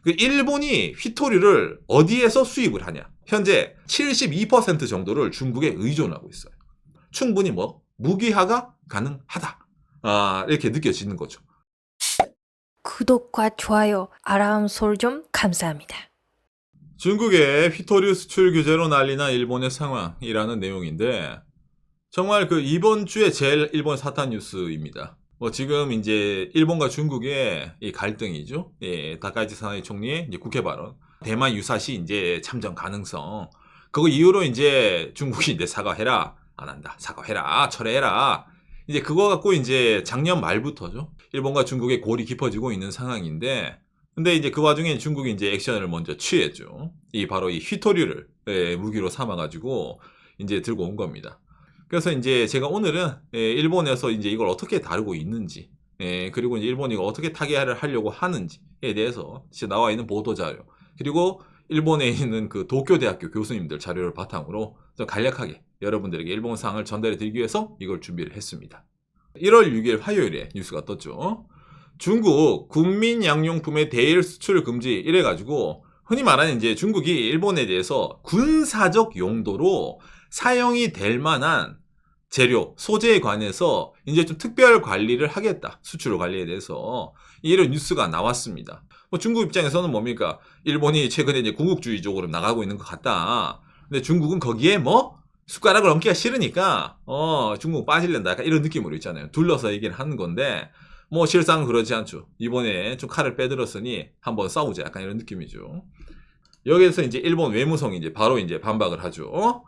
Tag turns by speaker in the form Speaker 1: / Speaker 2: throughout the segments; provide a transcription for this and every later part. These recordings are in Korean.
Speaker 1: 그 일본이 휘토류를 어디에서 수입을 하냐? 현재 72% 정도를 중국에 의존하고 있어요. 충분히 무기화가 가능하다. 이렇게 느껴지는 거죠.
Speaker 2: 구독과 좋아요, 알람 설정 감사합니다.
Speaker 1: 중국의 휘토류 수출 규제로 난리난 일본의 상황이라는 내용인데, 정말 그 이번 주에 제일 일본 사탄 뉴스입니다. 지금 이제 일본과 중국의 이 갈등이죠. 예, 다카이치 사나이 총리의 이제 국회 발언, 대만 유사시 이제 참전 가능성, 그거 이후로 이제 중국이 이제 사과해라, 안 한다, 사과해라, 철회해라. 이제 그거 갖고 이제 작년 말부터죠. 일본과 중국의 골이 깊어지고 있는 상황인데, 근데 이제 그 와중에 중국이 이제 액션을 먼저 취했죠. 바로 이 휘토류를 무기로 삼아가지고 이제 들고 온 겁니다. 그래서 이제 제가 오늘은 일본에서 이제 이걸 어떻게 다루고 있는지, 그리고 이제 일본이 이걸 어떻게 타개를 하려고 하는지에 대해서 나와 있는 보도 자료, 그리고 일본에 있는 그 도쿄대학교 교수님들 자료를 바탕으로 좀 간략하게 여러분들에게 일본 상황을 전달해 드리기 위해서 이걸 준비를 했습니다. 1월 6일 화요일에 뉴스가 떴죠. 중국 국민 양용품의 대일 수출 금지 이래가지고 흔히 말하는 이제 중국이 일본에 대해서 군사적 용도로 사용이 될 만한 재료, 소재에 관해서 이제 좀 특별 관리를 하겠다. 수출 관리에 대해서 이런 뉴스가 나왔습니다. 중국 입장에서는 뭡니까? 일본이 최근에 이제 군국주의적으로 나가고 있는 것 같다. 근데 중국은 거기에 숟가락을 얹기가 싫으니까 중국 빠질랜다. 약간 이런 느낌으로 있잖아요. 둘러서 얘기를 하는 건데 실상은 그러지 않죠. 이번에 좀 칼을 빼들었으니 한번 싸우자. 약간 이런 느낌이죠. 여기에서 이제 일본 외무성이 이제 바로 이제 반박을 하죠.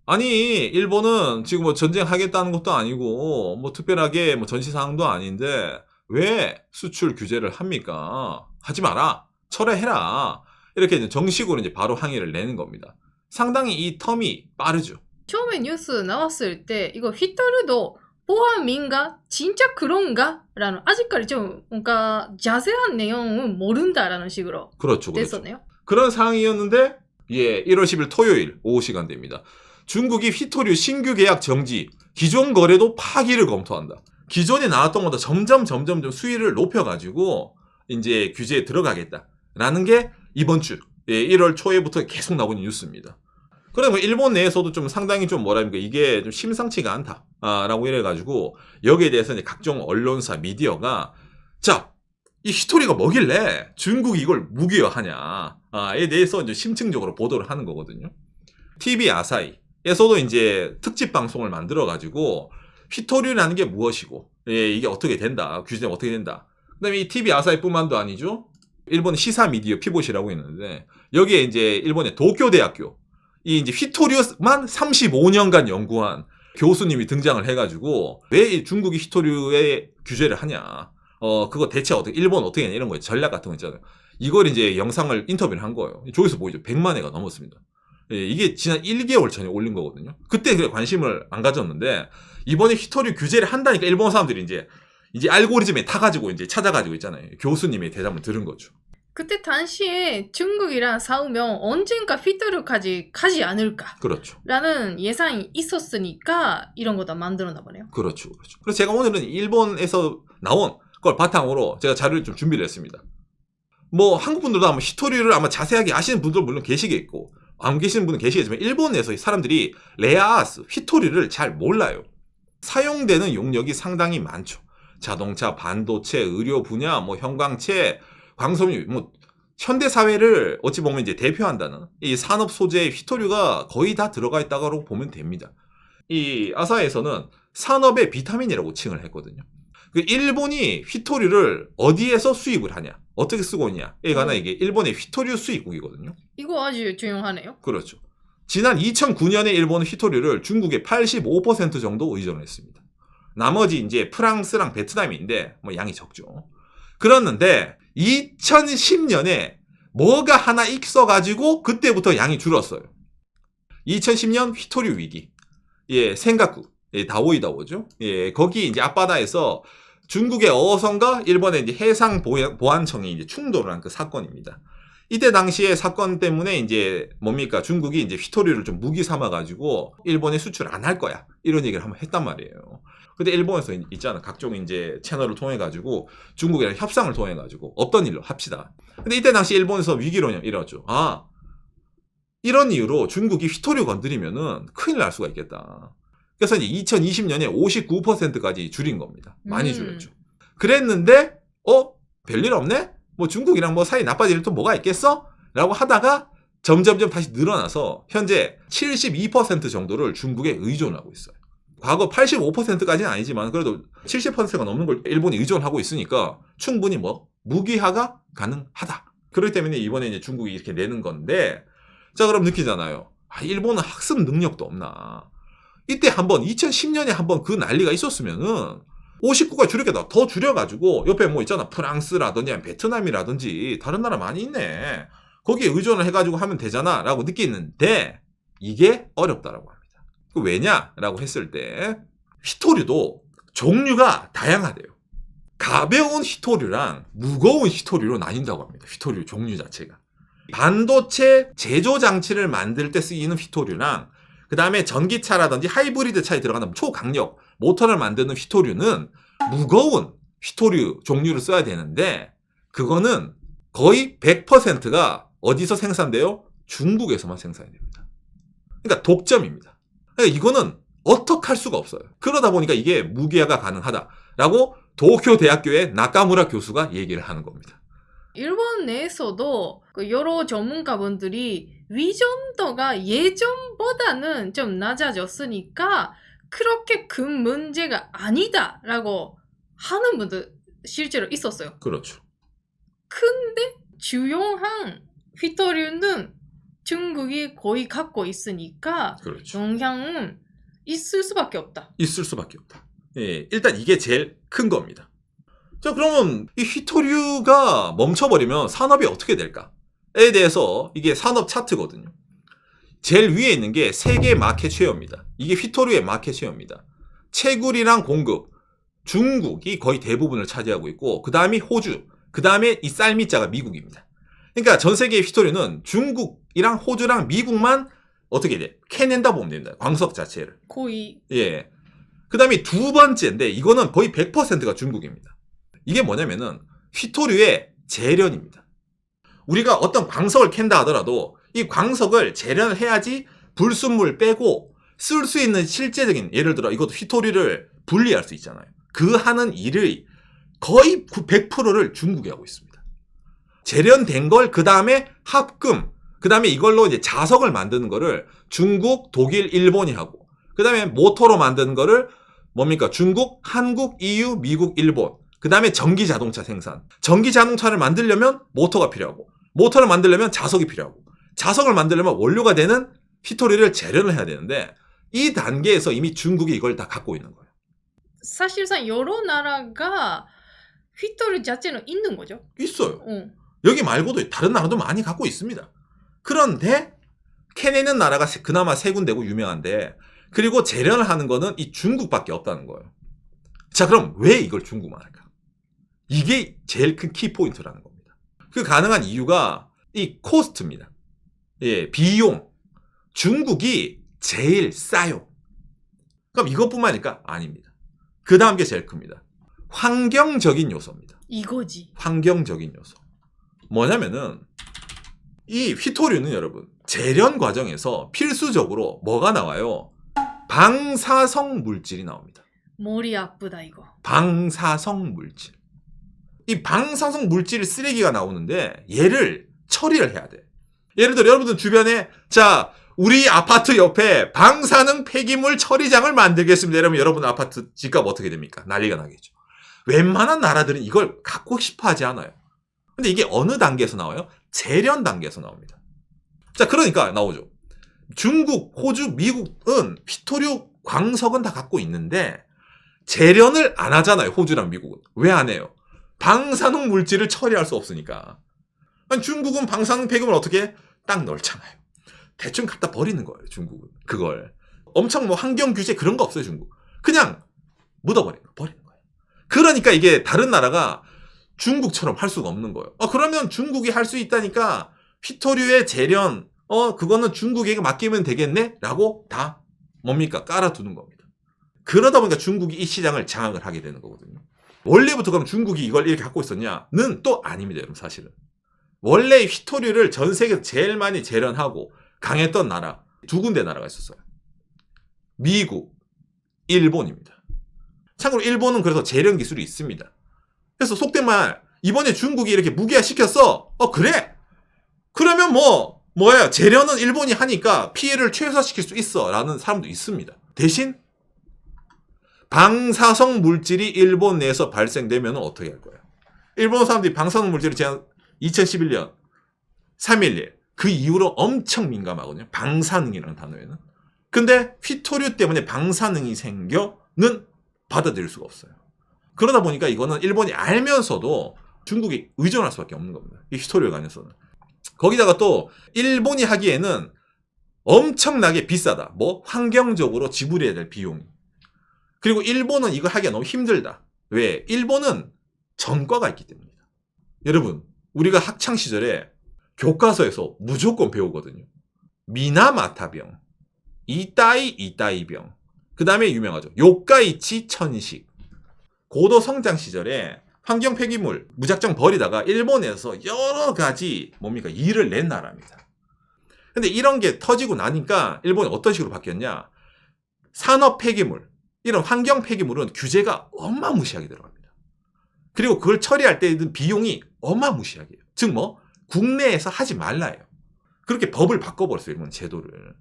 Speaker 1: 아니, 일본은 지금 전쟁하겠다는 것도 아니고, 특별하게 전시 상황도 아닌데, 왜 수출 규제를 합니까? 하지 마라. 철회해라. 이렇게 이제 정식으로 이제 바로 항의를 내는 겁니다. 상당히 이 텀이 빠르죠.
Speaker 3: 처음에 뉴스 나왔을 때 이거 휘토류도 보안민가? 진짜 그런가? 라는 아직까지 좀 뭔가 자세한 내용은 모른다라는 식으로
Speaker 1: 그렇죠.
Speaker 3: 됐었네요.
Speaker 1: 그런 상황이었는데 1월 10일 토요일 오후 시간대입니다. 중국이 휘토류 신규 계약 정지, 기존 거래도 파기를 검토한다. 기존에 나왔던 것보다 점점 수위를 높여가지고 이제 규제에 들어가겠다라는 게 이번 주 1월 초에부터 계속 나오는 뉴스입니다. 그러면 일본 내에서도 좀 상당히 좀 이게 좀 심상치가 않다라고 이래가지고 여기에 대해서 이제 각종 언론사, 미디어가 이 휘토류가 뭐길래 중국이 이걸 무기화하냐에 대해서 이제 심층적으로 보도를 하는 거거든요. TV 아사히에서도 이제 특집 방송을 만들어가지고 휘토류라는 게 무엇이고 이게 어떻게 된다, 규제가 어떻게 된다. 그다음에 이 TV 아사히뿐만도 아니죠. 일본 시사 미디어 피보시라고 있는데 여기에 이제 일본의 도쿄대학교 이 이제 휘토류만 35년간 연구한 교수님이 등장을 해가지고 왜 중국이 휘토류에 규제를 하냐, 그거 대체 어떻게 일본 어떻게 하냐 이런 거 전략 같은 거 있잖아요. 이걸 이제 영상을 인터뷰를 한 거예요. 조회수 보이죠? 100만 회가 넘었습니다. 이게 지난 1개월 전에 올린 거거든요. 그때 관심을 안 가졌는데 이번에 휘토류 규제를 한다니까 일본 사람들이 이제 알고리즘에 타가지고 이제 찾아가지고 있잖아요. 교수님의 대담을 들은 거죠.
Speaker 3: 그때 당시에 중국이랑 싸우면 언젠가 휘토류까지 가지 않을까.
Speaker 1: 그렇죠.
Speaker 3: 라는 예상이 있었으니까 이런 거 다 만들었나 보네요.
Speaker 1: 그렇죠. 그래서 제가 오늘은 일본에서 나온 걸 바탕으로 제가 자료를 좀 준비를 했습니다. 한국 분들도 아마 휘토류를 아마 자세하게 아시는 분들 물론 계시겠고 안 계시는 분은 계시겠지만 일본에서 사람들이 레아아스, 휘토류를 잘 몰라요. 사용되는 용역이 상당히 많죠. 자동차, 반도체, 의료 분야, 형광체, 광섬유, 현대 사회를 어찌 보면 이제 대표한다는 이 산업 소재의 휘토류가 거의 다 들어가 있다고 보면 됩니다. 이 아사히에서는 산업의 비타민이라고 칭을 했거든요. 일본이 휘토류를 어디에서 수입을 하냐, 어떻게 쓰고 있냐에 관한 이게 일본의 휘토류 수입국이거든요.
Speaker 3: 이거 아주 중요하네요.
Speaker 1: 그렇죠. 지난 2009년에 일본은 휘토류를 중국의 85% 정도 의존했습니다. 나머지 이제 프랑스랑 베트남인데 양이 적죠. 그랬는데 2010년에 뭐가 하나 있어가지고 그때부터 양이 줄었어요. 2010년 휘토류 위기. 생가쿠, 다오이다오죠. 거기 이제 앞바다에서 중국의 어선과 일본의 이제 해상 보안청이 이제 충돌을 한 그 사건입니다. 이때 당시에 사건 때문에 이제 뭡니까? 중국이 이제 휘토류를 좀 무기 삼아가지고 일본에 수출 안 할 거야. 이런 얘기를 한번 했단 말이에요. 근데 일본에서 있잖아. 각종 이제 채널을 통해가지고 중국이랑 협상을 통해가지고 없던 일로 합시다. 근데 이때 당시 일본에서 위기로 이랬죠. 아, 이런 이유로 중국이 휘토류 건드리면은 큰일 날 수가 있겠다. 그래서 이제 2020년에 59%까지 줄인 겁니다. 많이 줄였죠. 그랬는데, 별일 없네? 뭐 중국이랑 뭐 사이 나빠질 일 또 뭐가 있겠어? 라고 하다가 점점점 다시 늘어나서 현재 72% 정도를 중국에 의존하고 있어요. 과거 85%까지는 아니지만 그래도 70%가 넘는 걸 일본이 의존하고 있으니까 충분히 뭐 무기화가 가능하다. 그렇기 때문에 이번에 이제 중국이 이렇게 내는 건데, 자, 그럼 느끼잖아요. 아, 일본은 학습 능력도 없나. 이때 한번 2010년에 한번 그 난리가 있었으면은 59가 줄였겠다. 더 줄여가지고 옆에 뭐 있잖아. 프랑스라든지 베트남이라든지 다른 나라 많이 있네. 거기에 의존을 해가지고 하면 되잖아 라고 느끼는데 이게 어렵다라고 합니다. 왜냐라고 했을 때 휘토류도 종류가 다양하대요. 가벼운 휘토류랑 무거운 휘토류로 나뉜다고 합니다. 휘토류 종류 자체가. 반도체 제조 장치를 만들 때 쓰이는 휘토류랑 그 다음에 전기차라든지 하이브리드 차에 들어가는 초강력 모터를 만드는 휘토류는 무거운 휘토류 종류를 써야 되는데 그거는 거의 100%가 어디서 생산돼요? 중국에서만 생산이 됩니다. 그러니까 독점입니다. 그러니까 이거는 어떻게 할 수가 없어요. 그러다 보니까 이게 무기화가 가능하다라고 도쿄 대학교의 나카무라 교수가 얘기를 하는 겁니다.
Speaker 3: 일본 내에서도 그 여러 전문가분들이 위전도가 예전보다는 좀 낮아졌으니까 그렇게 큰 문제가 아니다라고 하는 분들 실제로 있었어요.
Speaker 1: 그렇죠.
Speaker 3: 근데 주요한 휘토류는 중국이 거의 갖고 있으니까
Speaker 1: 그렇죠.
Speaker 3: 영향은 있을 수밖에 없다.
Speaker 1: 있을 수밖에 없다. 예, 일단 이게 제일 큰 겁니다. 자, 그러면 이 휘토류가 멈춰버리면 산업이 어떻게 될까에 대해서 이게 산업 차트거든요. 제일 위에 있는 게 세계 마켓 쉐어입니다. 이게 휘토류의 마켓 쉐어입니다. 채굴이랑 공급, 중국이 거의 대부분을 차지하고 있고 그 다음이 호주, 그 다음에 이 쌀미자가 미국입니다. 그러니까 전 세계의 휘토류는 중국이랑 호주랑 미국만 어떻게 돼? 캐낸다 보면 됩니다. 광석 자체를.
Speaker 3: 거의
Speaker 1: 예. 그 다음에 두 번째인데 이거는 거의 100%가 중국입니다. 이게 뭐냐면은 휘토류의 재련입니다. 우리가 어떤 광석을 캔다 하더라도 이 광석을 재련을 해야지 불순물 빼고 쓸 수 있는 실제적인 예를 들어 이것도 휘토류를 분리할 수 있잖아요. 그 하는 일을 거의 100%를 중국이 하고 있습니다. 재련된 걸 그 다음에 합금, 그 다음에 이걸로 이제 자석을 만드는 거를 중국, 독일, 일본이 하고 그 다음에 모터로 만드는 거를 뭡니까? 중국, 한국, EU, 미국, 일본. 그 다음에 전기 자동차 생산. 전기 자동차를 만들려면 모터가 필요하고 모터를 만들려면 자석이 필요하고 자석을 만들려면 원료가 되는 휘토류를 재련을 해야 되는데 이 단계에서 이미 중국이 이걸 다 갖고 있는 거예요.
Speaker 3: 사실상 여러 나라가 휘토류 자체는 있는 거죠.
Speaker 1: 있어요.
Speaker 3: 어.
Speaker 1: 여기 말고도 다른 나라도 많이 갖고 있습니다. 그런데 캐내는 나라가 그나마 세 군데고 유명한데 그리고 재련을 하는 거는 이 중국밖에 없다는 거예요. 자, 그럼 왜 이걸 중국만 할까? 이게 제일 큰 키포인트라는 겁니다. 그 가능한 이유가 이 코스트입니다. 예, 비용. 중국이 제일 싸요. 그럼 이것뿐만일까? 아닙니다. 그 다음 게 제일 큽니다. 환경적인 요소입니다.
Speaker 3: 이거지.
Speaker 1: 환경적인 요소. 뭐냐면은 이 휘토류는 여러분 재련 과정에서 필수적으로 뭐가 나와요? 방사성 물질이 나옵니다.
Speaker 3: 머리 아프다 이거.
Speaker 1: 방사성 물질. 이 방사성 물질 쓰레기가 나오는데 얘를 처리를 해야 돼. 예를 들어 여러분들 주변에 자 우리 아파트 옆에 방사능 폐기물 처리장을 만들겠습니다. 이러면 여러분 아파트 집값 어떻게 됩니까? 난리가 나겠죠. 웬만한 나라들은 이걸 갖고 싶어 하지 않아요. 근데 이게 어느 단계에서 나와요? 재련 단계에서 나옵니다. 자, 그러니까 나오죠. 중국, 호주, 미국은 휘토류 광석은 다 갖고 있는데 재련을 안 하잖아요. 호주랑 미국은. 왜 안 해요? 방사능 물질을 처리할 수 없으니까. 아니, 중국은 방사능 폐기물 어떻게 딱 넣잖아요. 대충 갖다 버리는 거예요. 중국은. 그걸. 엄청 뭐 환경 규제 그런 거 없어요. 중국. 그냥 묻어버리는 거. 버리는 거예요. 그러니까 이게 다른 나라가 중국처럼 할 수가 없는 거예요. 그러면 중국이 할 수 있다니까 휘토류의 재련, 그거는 중국에게 맡기면 되겠네? 라고 다 뭡니까? 깔아두는 겁니다. 그러다 보니까 중국이 이 시장을 장악을 하게 되는 거거든요. 원래부터 그럼 중국이 이걸 이렇게 갖고 있었냐는 또 아닙니다, 여러분, 사실은. 원래 휘토류를 전 세계에서 제일 많이 재련하고 강했던 나라, 두 군데 나라가 있었어요. 미국, 일본입니다. 참고로 일본은 그래서 재련 기술이 있습니다. 그래서 속된 말, 이번에 중국이 이렇게 무기화 시켰어. 그래. 그러면 뭐야, 재련은 일본이 하니까 피해를 최소화시킬 수 있어. 라는 사람도 있습니다. 대신 방사성 물질이 일본 내에서 발생되면 어떻게 할 거예요? 일본 사람들이 방사성 물질을 지난 2011년 3.11 그 이후로 엄청 민감하거든요. 방사능이라는 단어에는. 근데 휘토류 때문에 방사능이 생겨는 받아들일 수가 없어요. 그러다 보니까 이거는 일본이 알면서도 중국이 의존할 수밖에 없는 겁니다. 이 휘토류에 관해서는. 거기다가 또 일본이 하기에는 엄청나게 비싸다. 환경적으로 지불해야 될 비용이. 그리고 일본은 이거 하기가 너무 힘들다. 왜? 일본은 전과가 있기 때문입니다. 여러분, 우리가 학창시절에 교과서에서 무조건 배우거든요. 미나마타병, 이따이병, 그 다음에 유명하죠. 요카이치 천식. 고도 성장 시절에 환경 폐기물 무작정 버리다가 일본에서 여러 가지 일을 낸 나라입니다. 근데 이런 게 터지고 나니까 일본이 어떤 식으로 바뀌었냐? 산업 폐기물, 이런 환경 폐기물은 규제가 어마무시하게 들어갑니다. 그리고 그걸 처리할 때 든 비용이 어마무시하게 해요. 즉 국내에서 하지 말라예요. 그렇게 법을 바꿔버렸어요, 일본 제도를.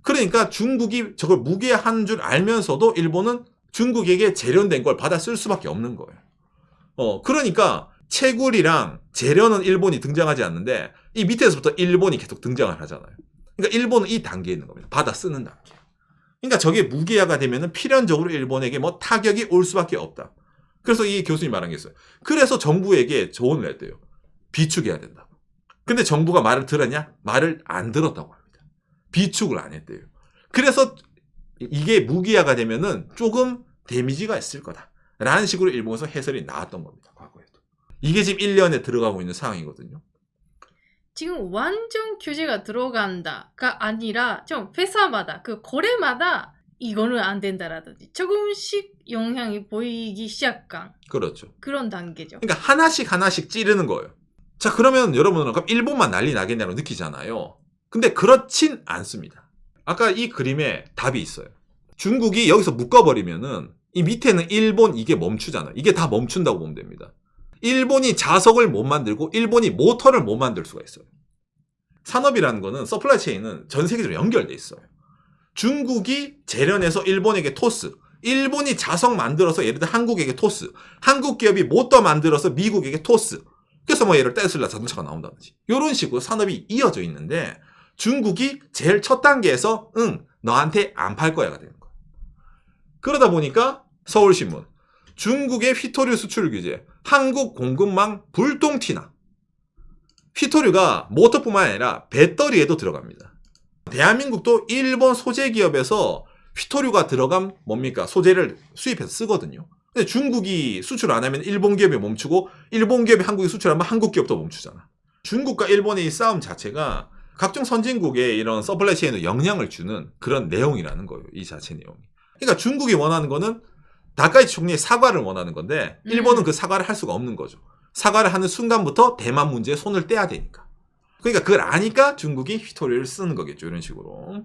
Speaker 1: 그러니까 중국이 저걸 무기화한 줄 알면서도 일본은 중국에게 재련된 걸 받아 쓸 수밖에 없는 거예요. 그러니까 채굴이랑 재련은 일본이 등장하지 않는데 이 밑에서부터 일본이 계속 등장을 하잖아요. 그러니까 일본은 이 단계에 있는 겁니다. 받아 쓰는 단계. 그러니까 저게 무기화가 되면은 필연적으로 일본에게 타격이 올 수밖에 없다. 그래서 이 교수님 말한 게 있어요. 그래서 정부에게 조언을 했대요. 비축해야 된다. 근데 정부가 말을 들었냐? 말을 안 들었다고 합니다. 비축을 안 했대요. 그래서 이게 무기화가 되면은 조금 데미지가 있을 거다. 라는 식으로 일본에서 해설이 나왔던 겁니다. 과거에도. 이게 지금 1년에 들어가고 있는 상황이거든요.
Speaker 3: 지금 완전 규제가 들어간다가 아니라 좀 회사마다 고래마다 이거는 안 된다라든지 조금씩 영향이 보이기 시작한
Speaker 1: 그렇죠.
Speaker 3: 그런 단계죠.
Speaker 1: 그러니까 하나씩 찌르는 거예요. 자, 그러면 여러분은 그럼 일본만 난리 나겠냐고 느끼잖아요. 근데 그렇진 않습니다. 아까 이 그림에 답이 있어요. 중국이 여기서 묶어버리면은 이 밑에는 일본 이게 멈추잖아요. 이게 다 멈춘다고 보면 됩니다. 일본이 자석을 못 만들고 일본이 모터를 못 만들 수가 있어요. 산업이라는 거는 서플라이 체인은 전 세계적으로 연결돼 있어요. 중국이 재련해서 일본에게 토스, 일본이 자석 만들어서 예를 들어 한국에게 토스, 한국 기업이 모터 만들어서 미국에게 토스. 그래서 예를 들어 테슬라 자동차가 나온다든지 이런 식으로 산업이 이어져 있는데 중국이 제일 첫 단계에서 너한테 안 팔 거야가 되는 거예요. 그러다 보니까 서울신문 중국의 휘토류 수출 규제 한국 공급망 불똥튀나. 휘토류가 모터뿐만 아니라 배터리에도 들어갑니다. 대한민국도 일본 소재 기업에서 휘토류가 들어간 소재를 수입해서 쓰거든요. 근데 중국이 수출 안 하면 일본 기업이 멈추고 일본 기업이 한국에 수출하면 한국 기업도 멈추잖아. 중국과 일본의 이 싸움 자체가 각종 선진국의 이런 서플라이 체인에 영향을 주는 그런 내용이라는 거예요. 이 자체 내용이. 그러니까 중국이 원하는 거는 다카이치 총리의 사과를 원하는 건데 일본은 그 사과를 할 수가 없는 거죠. 사과를 하는 순간부터 대만 문제에 손을 떼야 되니까. 그러니까 그걸 아니까 중국이 휘토류를 쓰는 거겠죠. 이런 식으로.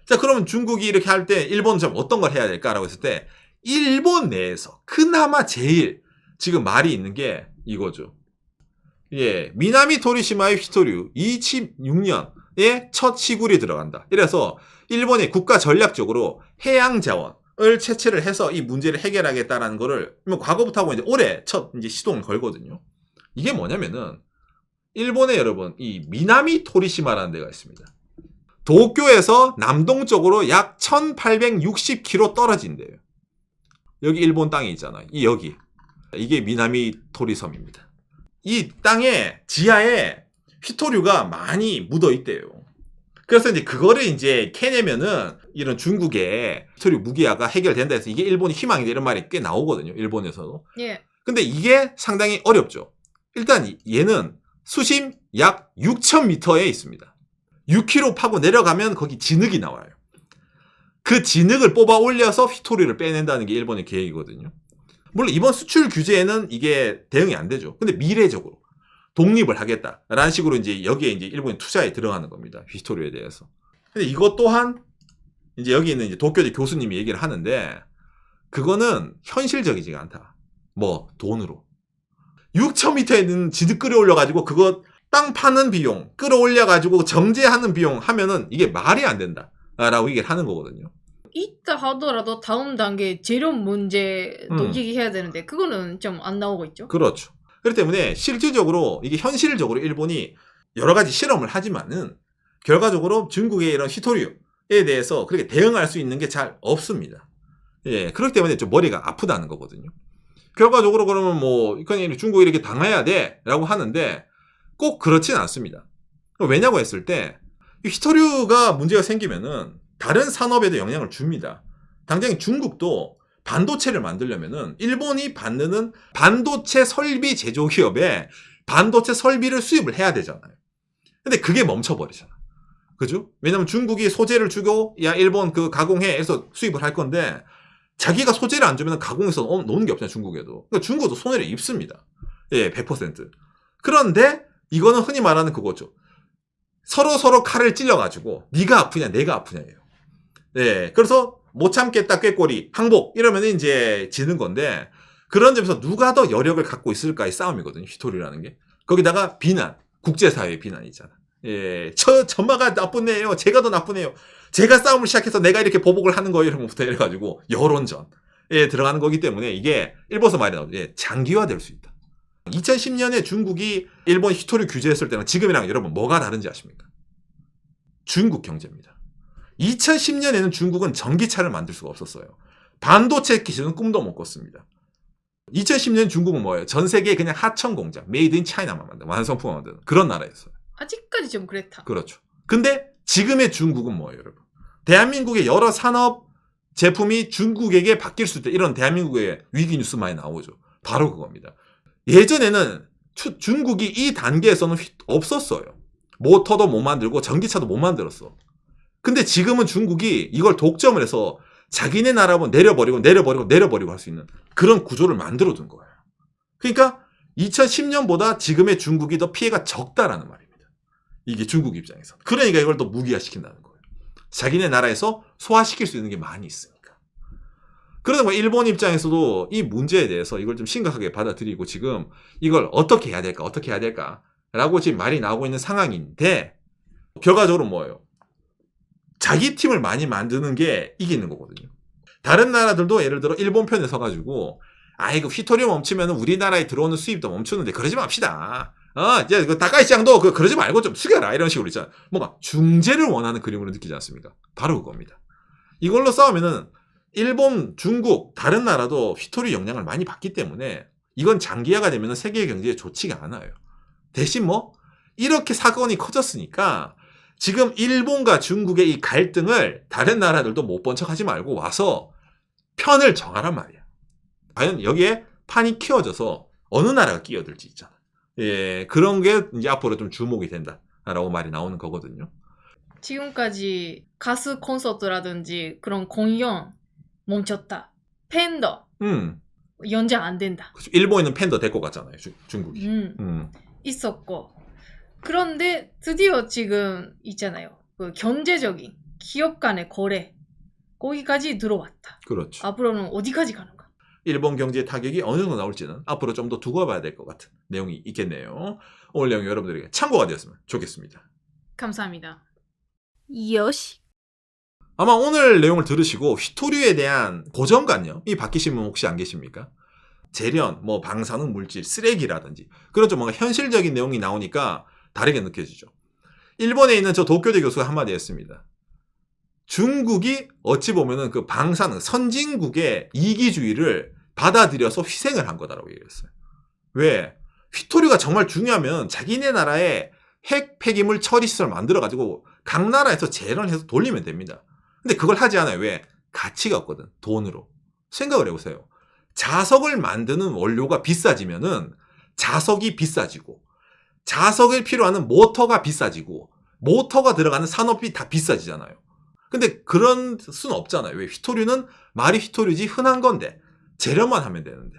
Speaker 1: 자, 그러면 중국이 이렇게 할 때 일본은 좀 어떤 걸 해야 될까라고 했을 때 일본 내에서 그나마 제일 지금 말이 있는 게 이거죠. 미나미 토리시마의 휘토류 2016년에 첫 시굴이 들어간다. 이래서 일본이 국가 전략적으로 해양 자원을 채취를 해서 이 문제를 해결하겠다라는 거를 과거부터 하고 이제 올해 첫 시동을 걸거든요. 이게 뭐냐면은 일본에 여러분 이 미나미 토리시마라는 데가 있습니다. 도쿄에서 남동쪽으로 약 1860km 떨어진 데예요. 여기 일본 땅이 있잖아요. 여기. 이게 미나미 토리섬입니다. 이 땅에 지하에 휘토류가 많이 묻어 있대요. 그래서 이제 그거를 이제 캐내면은 이런 중국의 휘토류 무기화가 해결된다 해서 이게 일본이 희망이다 이런 말이 꽤 나오거든요. 일본에서도.
Speaker 3: 예.
Speaker 1: 근데 이게 상당히 어렵죠. 일단 얘는 수심 약 6,000m에 있습니다. 6km 파고 내려가면 거기 진흙이 나와요. 그 진흙을 뽑아 올려서 휘토리를 빼낸다는 게 일본의 계획이거든요. 물론 이번 수출 규제에는 이게 대응이 안 되죠. 근데 미래적으로 독립을 하겠다라는 식으로 이제 여기에 이제 일본이 투자에 들어가는 겁니다. 휘토리에 대해서. 근데 이것 또한 이제 여기 있는 이제 도쿄대 교수님이 얘기를 하는데 그거는 현실적이지가 않다. 뭐 돈으로 6,000m에 있는 진흙 끌어올려가지고 그거 땅 파는 비용 끌어올려가지고 정제하는 비용 하면은 이게 말이 안 된다라고 얘기를 하는 거거든요.
Speaker 3: 있다 하더라도 다음 단계 재료 문제도 얘기해야 되는데 그거는 좀 안 나오고 있죠.
Speaker 1: 그렇죠. 그렇기 때문에 실질적으로 이게 현실적으로 일본이 여러 가지 실험을 하지만은 결과적으로 중국의 이런 휘토류에 대해서 그렇게 대응할 수 있는 게 잘 없습니다. 예, 그렇기 때문에 좀 머리가 아프다는 거거든요. 결과적으로 그러면 뭐 그냥 중국이 이렇게 당해야 돼라고 하는데 꼭 그렇진 않습니다. 왜냐고 했을 때 휘토류가 문제가 생기면은 다른 산업에도 영향을 줍니다. 당장 중국도 반도체를 만들려면은 일본이 받는 반도체 설비 제조기업에 반도체 설비를 수입을 해야 되잖아요. 근데 그게 멈춰버리잖아. 그죠? 왜냐면 중국이 소재를 주고 야 일본 그 가공해 해서 수입을 할 건데 자기가 소재를 안 주면 가공해서 노는 게 없잖아요. 중국에도. 그러니까 중국도 손해를 입습니다. 예, 100%. 그런데 이거는 흔히 말하는 그거죠. 서로 칼을 찔러가지고 네가 아프냐 내가 아프냐예요. 예, 그래서 못 참겠다 꾀꼬리 항복 이러면 이제 지는 건데 그런 점에서 누가 더 여력을 갖고 있을까의 싸움이거든요. 휘토리라는 게. 거기다가 비난, 국제사회의 비난이 있잖아. 예, 전마가 나쁜 애예요. 제가 더 나쁜 애예요. 제가 싸움을 시작해서 내가 이렇게 보복을 하는 거예요. 이러면부터 이래가지고 여론전에 들어가는 거기 때문에 이게 일본서 말이 나오죠. 예, 장기화될 수 있다. 2010년에 중국이 일본 휘토류 규제했을 때는 지금이랑 여러분 뭐가 다른지 아십니까? 중국 경제입니다. 2010년에는 중국은 전기차를 만들 수가 없었어요. 반도체 기술은 꿈도 못 꿨습니다. 2010년 중국은 뭐예요? 전 세계에 그냥 하청 공장, 메이드 인 차이나만 만드는, 완성품만 만드는 그런 나라였어요.
Speaker 3: 아직까지 좀 그랬다.
Speaker 1: 그렇죠. 근데 지금의 중국은 뭐예요, 여러분? 대한민국의 여러 산업 제품이 중국에게 바뀔 수 있다. 이런 대한민국의 위기 뉴스 많이 나오죠. 바로 그겁니다. 예전에는 중국이 이 단계에서는 없었어요. 모터도 못 만들고 전기차도 못 만들었어. 근데 지금은 중국이 이걸 독점을 해서 자기네 나라로 내려버리고 할 수 있는 그런 구조를 만들어둔 거예요. 그러니까 2010년보다 지금의 중국이 더 피해가 적다라는 말입니다. 이게 중국 입장에서. 그러니까 이걸 또 무기화시킨다는 거예요. 자기네 나라에서 소화시킬 수 있는 게 많이 있으니까. 그러다 보니 일본 입장에서도 이 문제에 대해서 이걸 좀 심각하게 받아들이고 지금 이걸 어떻게 해야 될까라고 지금 말이 나오고 있는 상황인데 결과적으로 뭐예요? 자기 팀을 많이 만드는 게 이기는 거거든요. 다른 나라들도 예를 들어 일본 편에 서가지고 아이고 휘토리 멈추면 우리나라에 들어오는 수입도 멈추는데 그러지 맙시다. 이제 그 다카이 시장도 그러지 말고 좀 숙여라 이런 식으로 있잖아. 뭔가 중재를 원하는 그림으로 느끼지 않습니까? 바로 그겁니다. 이걸로 싸우면은 일본, 중국, 다른 나라도 휘토리 영향을 많이 받기 때문에 이건 장기화가 되면은 세계 경제에 좋지가 않아요. 대신 뭐 이렇게 사건이 커졌으니까 지금 일본과 중국의 이 갈등을 다른 나라들도 못 본 척하지 말고 와서 편을 정하란 말이야. 과연 여기에 판이 키워져서 어느 나라가 끼어들지 있잖아. 예, 그런 게 이제 앞으로 좀 주목이 된다라고 말이 나오는 거거든요.
Speaker 3: 지금까지 가수 콘서트라든지 그런 공연 멈췄다. 팬더 연장 안 된다.
Speaker 1: 그렇죠. 일본에는 팬더 될 것 같잖아요. 중국이.
Speaker 3: 있었고 그런데 드디어 지금 있잖아요. 그 경제적인 기업 간의 거래 거기까지 들어왔다.
Speaker 1: 그렇죠.
Speaker 3: 앞으로는 어디까지 가는가?
Speaker 1: 일본 경제 타격이 어느 정도 나올지는 앞으로 좀 더 두고 봐야 될 것 같은 내용이 있겠네요. 오늘 내용 여러분들에게 참고가 되었으면 좋겠습니다.
Speaker 3: 감사합니다.
Speaker 2: 요시.
Speaker 1: 아마 오늘 내용을 들으시고 휘토류에 대한 고정관념이 바뀌신 분 혹시 안 계십니까? 재련, 뭐 방사능 물질, 쓰레기라든지 그런 좀 뭔가 현실적인 내용이 나오니까 다르게 느껴지죠. 일본에 있는 저 도쿄대 교수가 한마디 했습니다. 중국이 어찌 보면은 그 방사능, 선진국의 이기주의를 받아들여서 희생을 한 거다라고 얘기했어요. 왜? 휘토류가 정말 중요하면 자기네 나라에 핵 폐기물 처리 시설 만들어가지고 각 나라에서 재련해서 돌리면 됩니다. 근데 그걸 하지 않아요. 왜? 가치가 없거든. 돈으로. 생각을 해보세요. 자석을 만드는 원료가 비싸지면은 자석이 비싸지고 자석을 필요로 하는 모터가 비싸지고 모터가 들어가는 산업이 다 비싸지잖아요. 근데 그런 수는 없잖아요. 왜? 휘토류는 말이 휘토류지 흔한 건데 재련만 하면 되는데.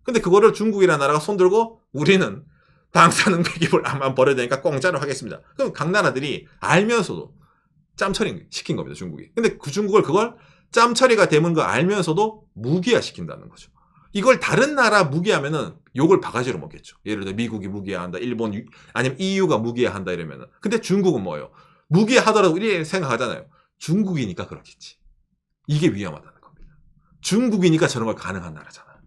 Speaker 1: 근데 그거를 중국이라는 나라가 손들고 우리는 방사능 배기물 안 버려야 되니까 공짜로 하겠습니다. 그럼 각 나라들이 알면서도 짬처리 시킨 겁니다. 중국이. 근데 그 중국을 그걸 짬처리가 되는 거 알면서도 무기화 시킨다는 거죠. 이걸 다른 나라 무기하면은 욕을 바가지로 먹겠죠. 예를 들어 미국이 무기화한다, 일본 아니면 EU가 무기화한다 이러면은. 근데 중국은 뭐예요? 무기화하더라도 이렇게 생각하잖아요. 중국이니까 그렇겠지. 이게 위험하다는 겁니다. 중국이니까 저런 걸 가능한 나라잖아요.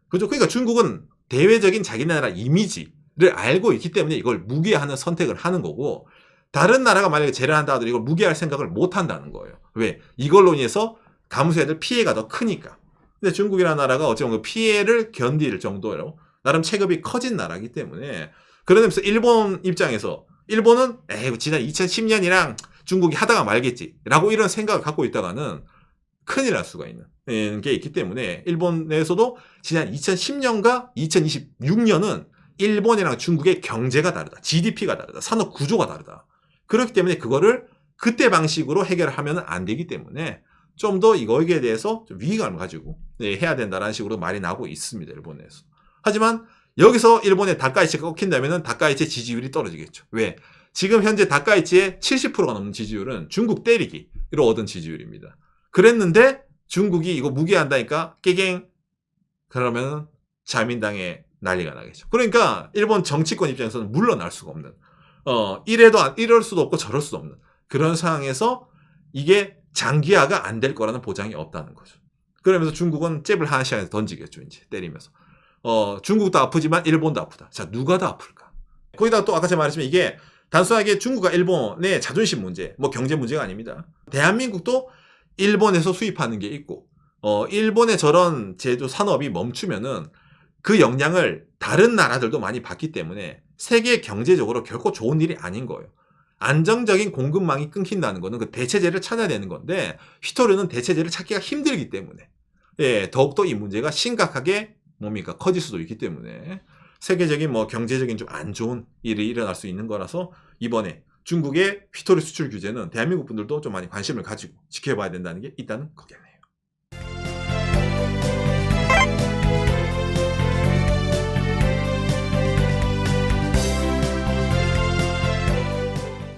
Speaker 1: 그죠? 그러니까 중국은 대외적인 자기 나라 이미지를 알고 있기 때문에 이걸 무기화하는 선택을 하는 거고, 다른 나라가 만약에 재련한다 하더라도 이걸 무기화할 생각을 못 한다는 거예요. 왜? 이걸로 인해서 감수해야 될 피해가 더 크니까. 근데 중국이라는 나라가 어찌보면 그 피해를 견딜 정도로 나름 체급이 커진 나라이기 때문에, 그런 의미에서 일본 입장에서 일본은 에이 지난 2010년이랑 중국이 하다가 말겠지 라고 이런 생각을 갖고 있다가는 큰일 날 수가 있는 게 있기 때문에, 일본에서도 지난 2010년과 2026년은 일본이랑 중국의 경제가 다르다, GDP가 다르다, 산업 구조가 다르다. 그렇기 때문에 그거를 그때 방식으로 해결하면 안 되기 때문에 좀 더 이거에 대해서 좀 위기감을 가지고 해야 된다라는 식으로 말이 나오고 있습니다. 일본에서. 하지만 여기서 일본의 다카이치가 꺾인다면 다카이치의 지지율이 떨어지겠죠. 왜? 지금 현재 다카이치의 70%가 넘는 지지율은 중국 때리기로 얻은 지지율입니다. 그랬는데 중국이 이거 무기한다니까 깨갱 그러면 자민당에 난리가 나겠죠. 그러니까 일본 정치권 입장에서는 물러날 수가 없는, 이럴 수도 없고 저럴 수도 없는 그런 상황에서 이게 장기화가 안 될 거라는 보장이 없다는 거죠. 그러면서 중국은 잽을 하나씩 던지겠죠. 이제 때리면서. 중국도 아프지만 일본도 아프다. 자, 누가 더 아플까? 거기다가 또 아까 제가 말했지만 이게 단순하게 중국과 일본의 자존심 문제, 뭐 경제 문제가 아닙니다. 대한민국도 일본에서 수입하는 게 있고, 일본의 저런 제조 산업이 멈추면은 그 영향을 다른 나라들도 많이 받기 때문에 세계 경제적으로 결코 좋은 일이 아닌 거예요. 안정적인 공급망이 끊긴다는 거는 그 대체제를 찾아야 되는 건데, 휘토류는 대체제를 찾기가 힘들기 때문에, 더욱더 이 문제가 심각하게 커질 수도 있기 때문에 세계적인 뭐 경제적인 좀 안 좋은 일이 일어날 수 있는 거라서, 이번에 중국의 휘토류 수출 규제는 대한민국 분들도 좀 많이 관심을 가지고 지켜봐야 된다는 게 있다는 거겠네요.